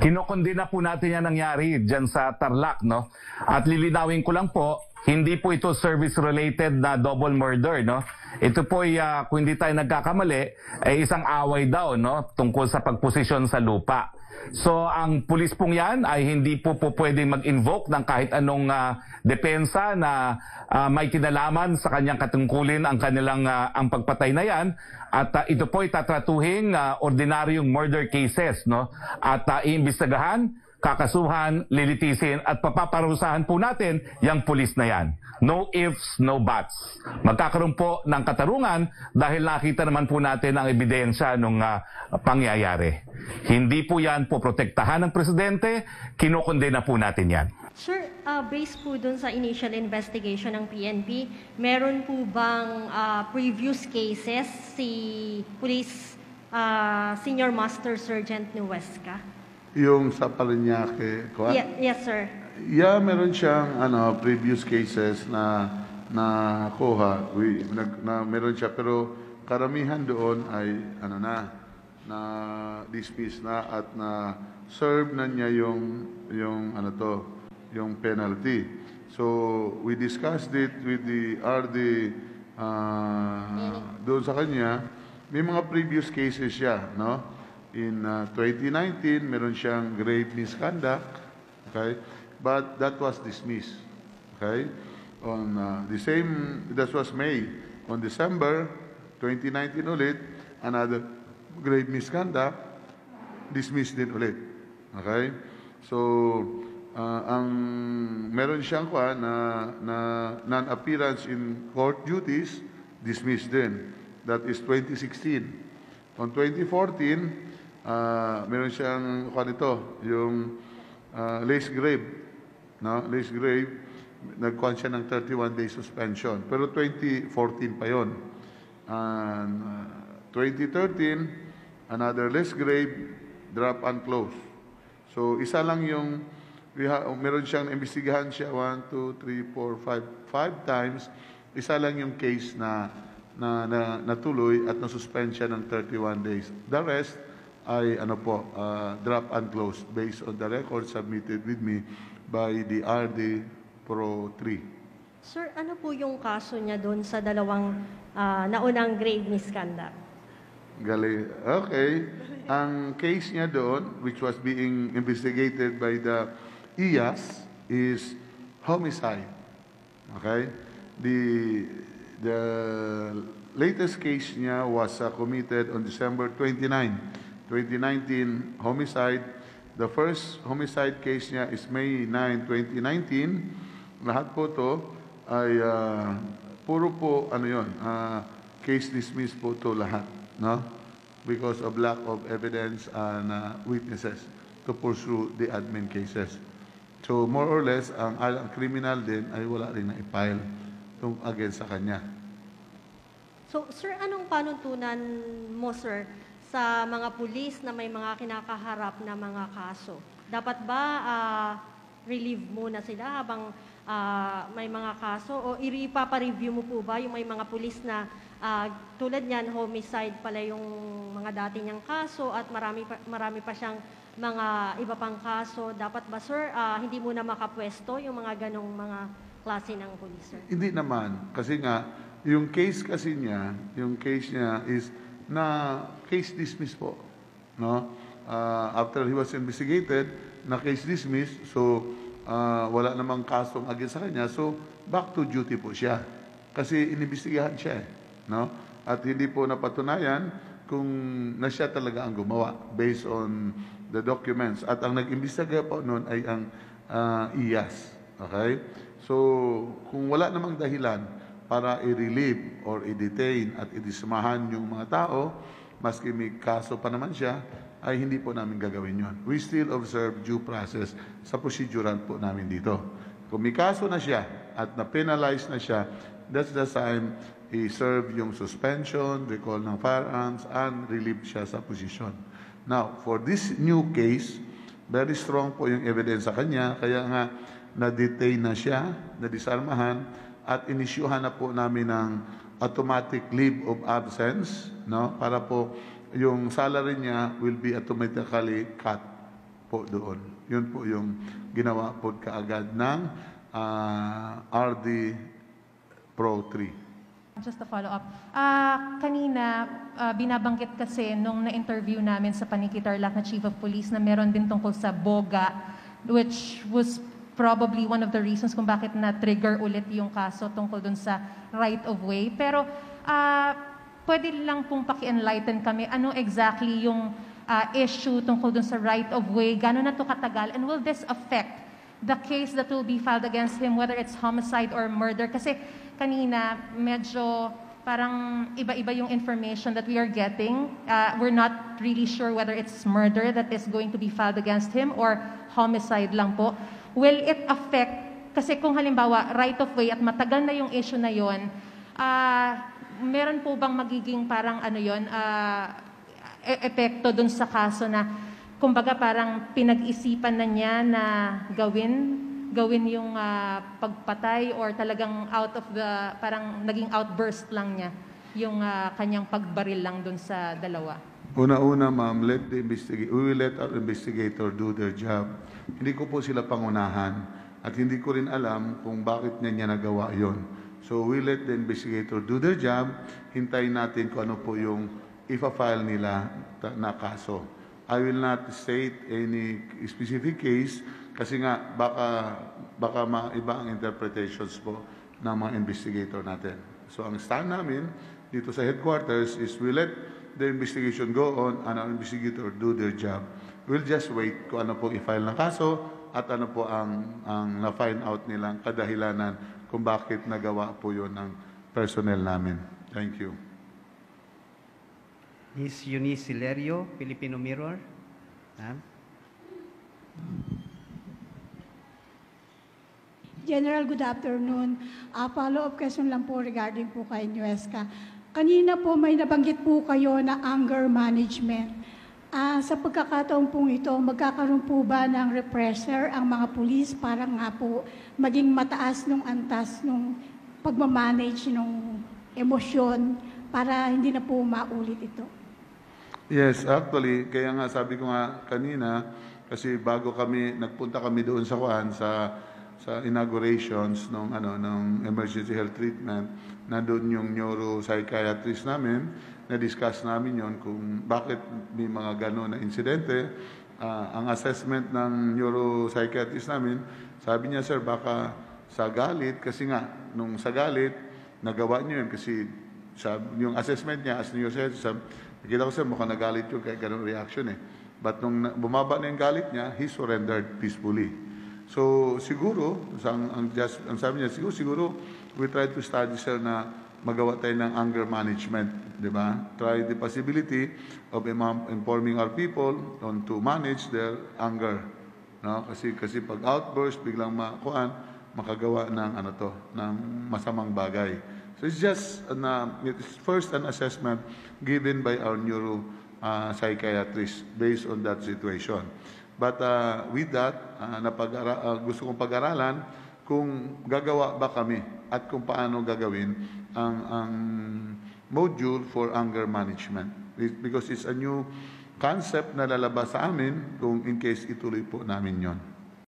Kinokondena po natin yan nangyari dyan sa Tarlac, no? At lilinawin ko lang po, hindi po ito service-related na double murder, no? Ito po ay, kung hindi tayo nagkakamali, ay isang away daw, no? Tungkol sa pagposisyon sa lupa. So, ang pulis pong yan ay hindi po pwedeng mag-invoke ng kahit anong depensa na may kinalaman sa kanyang katungkulin ang kanilang ang pagpatay na yan. At ito po ay tatratuhin ordinaryong murder cases, no? At iimbestagahan, kakasuhan, lilitisin at papaparusahan po natin yung pulis na yan. No ifs, no buts. Magkakaroon po ng katarungan dahil nakita naman po natin ang ebidensya ng pangyayari. Hindi po yan po protektahan ng presidente, kinokondena po natin yan. Sir, based po dun sa initial investigation ng PNP, meron po bang previous cases si Police Senior Master Sergeant Nuesca? Yung sa Parañaque, Yes, sir. Yeah, meron siyang previous cases na nakuha. Meron siya, pero karamihan doon ay na dismiss na at na serve na niya yung penalty. So we discussed it with the RD doon sa kanya. May mga previous cases siya, no? In 2019, meron siyang grave misconduct, okay? But that was dismissed, okay? On that was May. On December 2019 ulit, another grave misconduct, dismissed din ulit, okay? So, meron siyang na non-appearance in court duties, dismissed din. That is 2016. On 2014, meron siyang yung lace grave, no? Lace grave, nagkuhan siya ng 31 days suspension. Pero 2014 pa yon. 2013, another lace grave, drop and close. So isa lang yung meron siyang imbestigahan siya 1, 2, 3, 4, 5 times. Isa lang yung case na natuloy at nasuspend siya ng 31 days. The rest ay drop and close based on the record submitted with me by the RD Pro 3. Sir, ano po yung kaso niya doon sa dalawang naunang grave misconduct? Okay. Ang case niya doon, which was being investigated by the IAS, is homicide. Okay? The latest case niya was committed on December 29, 2019, homicide. The first homicide case niya is May 9, 2019. Lahat po to ay puro po case dismissed po to lahat, no? Because of lack of evidence and witnesses to pursue the admin cases. So more or less, ang criminal din ay wala rin na i-file against sa kanya. So, sir, anong panuntunan mo, sir, sa mga pulis na may mga kinakaharap na mga kaso? Dapat ba relieve muna sila habang may mga kaso? O ipapareview mo po ba yung may mga pulis na tulad niyan, homicide pala yung mga dati niyang kaso at marami pa siyang mga iba pang kaso? Dapat ba, sir, hindi muna makapwesto yung mga ganong mga klase ng pulis, sir? Hindi naman. Kasi nga, yung case niya is case dismissed po, no? After he was investigated, na case dismissed, so wala namang kasong against sa kanya, so back to duty po siya. Kasi inimbestigahan siya, no? At hindi po napatunayan kung na siya talaga ang gumawa based on the documents. At ang nag-imbestiga po noon ay ang IAS. Okay? So, kung wala namang dahilan para i-relieve or i-detain at i-dismahan yung mga tao, maski may kaso pa naman siya, ay hindi po namin gagawin yon. We still observe due process sa procedural po namin dito. Kung may kaso na siya at na-penalize na siya, that's the time i-serve yung suspension, recall ng firearms, and relieve siya sa position. Now, for this new case, very strong po yung evidence sa kanya, kaya nga na-detain na siya, na-disarmahan, at inisyuhan na po namin ng automatic leave of absence, no? Para po yung salary niya will be automatically cut. po doon. Yun po yung ginawa po kaagad ng RD Pro 3. Just a follow-up. Kanina, binabanggit kasi nung na-interview namin sa Paniki Tarlac na Chief of Police na meron din tungkol sa boga, which was probably one of the reasons kung bakit na-trigger ulit yung kaso tungkol dun sa right-of-way. Pero pwede lang pong paki-enlighten kami, ano exactly yung issue tungkol dun sa right-of-way, gano'n na to katagal, and will this affect the case that will be filed against him, whether it's homicide or murder? Kasi kanina, medyo parang iba-iba yung information that we are getting. We're not really sure whether it's murder that is going to be filed against him or homicide lang po. Will it affect, kasi kung halimbawa right-of-way at matagal na yung issue na yon, meron po bang magiging parang ano yon, epekto dun sa kaso na kumbaga parang pinag-isipan na niya na gawin yung pagpatay, or talagang out of the, parang naging outburst lang niya yung kanyang pagbaril lang dun sa dalawa? Una-una, ma'am, we will let our investigator do their job. Hindi ko po sila pangunahan at hindi ko rin alam kung bakit niya nagawa yon. So we let the investigator do their job. Hintayin natin kung ano po yung ipa-file nila na kaso. I will not state any specific case kasi nga baka maiba ang interpretations po ng mga investigator natin. So ang stand namin dito sa headquarters is we let the investigation go on and our investigator do their job. We'll just wait kung ano po i-file ng kaso at ano po ang na-find out nilang kadahilanan kung bakit nagawa po yun ng personnel namin. Thank you. Ms. Eunice Silerio, Filipino Mirror. General, good afternoon. Follow-up question lang po regarding po kay Nuesca. Kanina po may nabanggit po kayo na anger management. Sa pagkakataon pong ito, magkakaroon po ba ng repressor ang mga pulis para nga po maging mataas nung antas nung pagmamanage nung emosyon para hindi na po maulit ito? Yes, actually, kaya nga sabi ko nga kanina, kasi bago nagpunta kami doon sa inaugurations ng emergency health treatment, na doon yung neuropsychiatrist namin, na-discuss namin yon kung bakit may mga gano'n na insidente. Ang assessment ng neuropsychiatrist namin, sabi niya, sir, baka sa galit, kasi nga, nung sa galit, nagawa niyo yun, kasi yung assessment niya as neuropsychiatrist, nakita ko, sir, mukhang nagalit yun, kaya gano'n reaction eh. But nung bumaba na yung galit niya, he surrendered peacefully. So siguro, ang sabi niya, siguro we try to study, sir, na magawa tayo ng anger management, di ba? Try the possibility of informing our people on to manage their anger. No? Kasi pag outburst, biglang makagawa ng masamang bagay. So it's just it's first an assessment given by our neuro psychiatrist based on that situation. But with that, gusto kong pag-aralan kung gagawa ba kami at kung paano gagawin ang module for anger management. Because it's a new concept na lalabas sa amin kung in case ituloy po namin yon.